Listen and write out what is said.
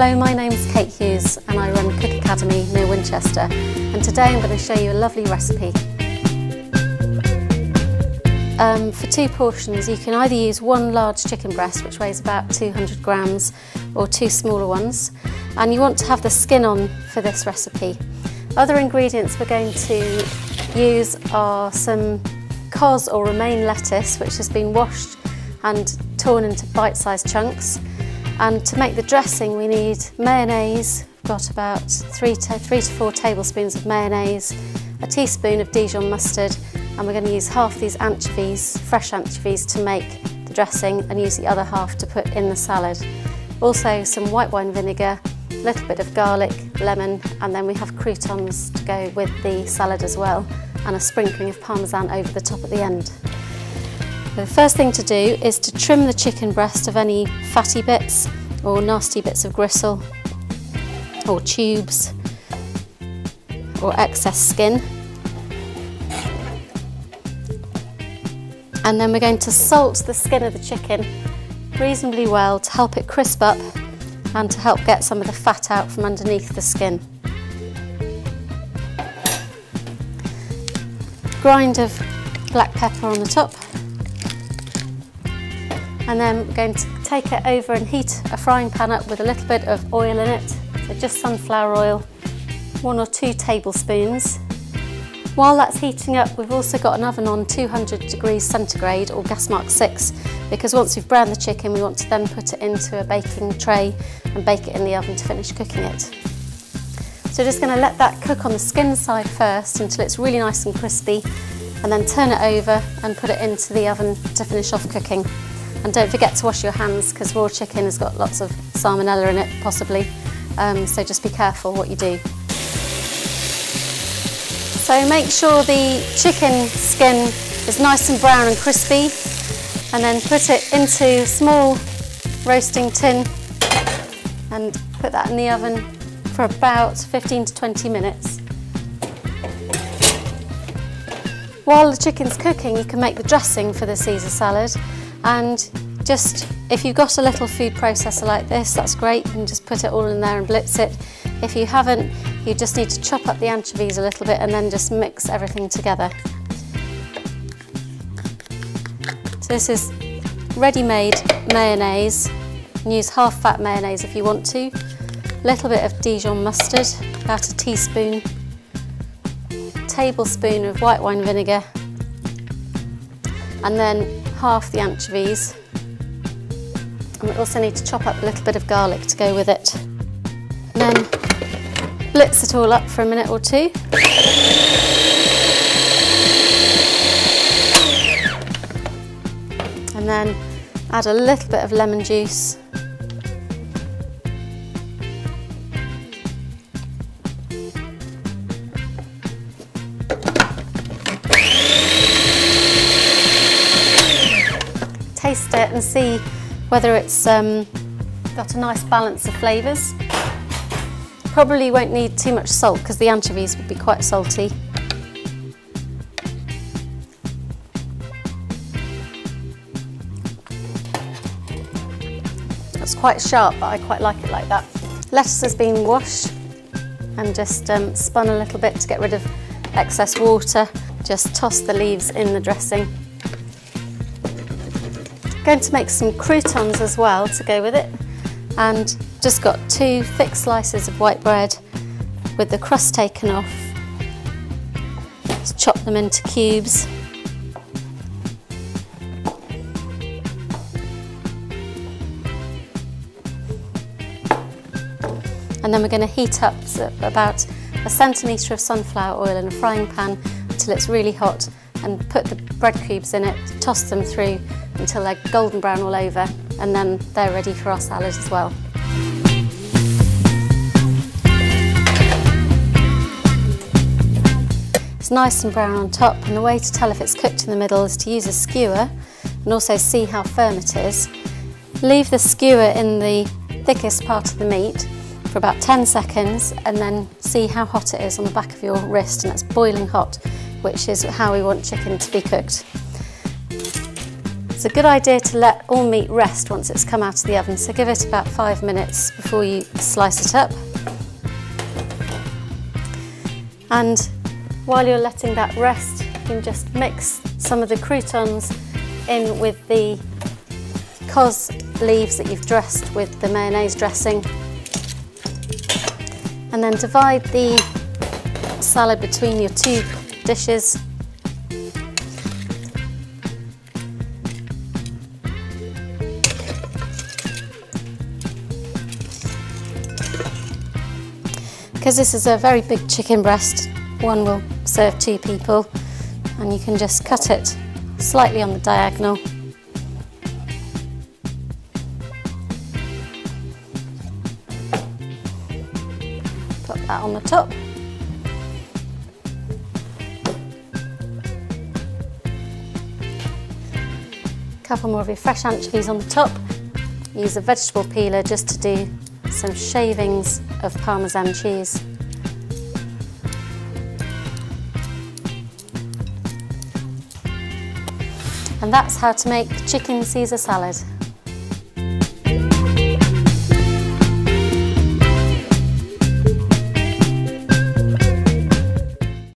Hello, my name's Kate Hughes and I run Cook Academy near Winchester, and today I'm going to show you a lovely recipe. For 2 portions you can either use 1 large chicken breast, which weighs about 200 grams, or 2 smaller ones, and you want to have the skin on for this recipe. Other ingredients we're going to use are some cos or romaine lettuce, which has been washed and torn into bite-sized chunks. And to make the dressing we need mayonnaise. We've got about 3 to 4 tablespoons of mayonnaise, a teaspoon of Dijon mustard, and we're going to use half these anchovies, fresh anchovies, to make the dressing and use the other half to put in the salad. Also some white wine vinegar, a little bit of garlic, lemon, and then we have croutons to go with the salad as well, and a sprinkling of parmesan over the top at the end. The first thing to do is to trim the chicken breast of any fatty bits or nasty bits of gristle or tubes or excess skin. And then we're going to salt the skin of the chicken reasonably well to help it crisp up and to help get some of the fat out from underneath the skin. Grind of black pepper on the top. And then we're going to take it over and heat a frying pan up with a little bit of oil in it, so just sunflower oil, 1 or 2 tablespoons. While that's heating up, we've also got an oven on 200 degrees centigrade or gas mark 6, because once we've browned the chicken we want to then put it into a baking tray and bake it in the oven to finish cooking it. So just going to let that cook on the skin side first until it's really nice and crispy, and then turn it over and put it into the oven to finish off cooking. And don't forget to wash your hands, because raw chicken has got lots of salmonella in it, possibly, so just be careful what you do. So make sure the chicken skin is nice and brown and crispy, and then put it into a small roasting tin and put that in the oven for about 15 to 20 minutes. While the chicken's cooking, you can make the dressing for the Caesar salad, and just, if you've got a little food processor like this, that's great, you can just put it all in there and blitz it. If you haven't, you just need to chop up the anchovies a little bit and then just mix everything together. So this is ready-made mayonnaise. You can use half-fat mayonnaise if you want to. A little bit of Dijon mustard, about a teaspoon. Tablespoon of white wine vinegar, and then half the anchovies. And we also need to chop up a little bit of garlic to go with it. And then blitz it all up for a minute or 2. And then add a little bit of lemon juice. Taste it and see whether it's got a nice balance of flavours. Probably won't need too much salt because the anchovies would be quite salty. It's quite sharp, but I quite like it like that. Lettuce has been washed and just spun a little bit to get rid of excess water. Just toss the leaves in the dressing. Going to make some croutons as well to go with it, and just got 2 thick slices of white bread with the crust taken off. Just chop them into cubes. And then we're going to heat up about 1 centimetre of sunflower oil in a frying pan until it's really hot, and put the bread cubes in it, toss them through until they're golden brown all over, and then they're ready for our salad as well. It's nice and brown on top, and the way to tell if it's cooked in the middle is to use a skewer and also see how firm it is. Leave the skewer in the thickest part of the meat for about 10 seconds and then see how hot it is on the back of your wrist, and it's boiling hot, which is how we want chicken to be cooked. It's a good idea to let all meat rest once it's come out of the oven, so give it about 5 minutes before you slice it up. And while you're letting that rest, you can just mix some of the croutons in with the cos leaves that you've dressed with the mayonnaise dressing, and then divide the salad between your two dishes. Because this is a very big chicken breast, one will serve 2 people, and you can just cut it slightly on the diagonal. Put that on the top. A couple more of your fresh anchovies on the top. Use a vegetable peeler just to do some shavings of Parmesan cheese. And that's how to make chicken Caesar salad.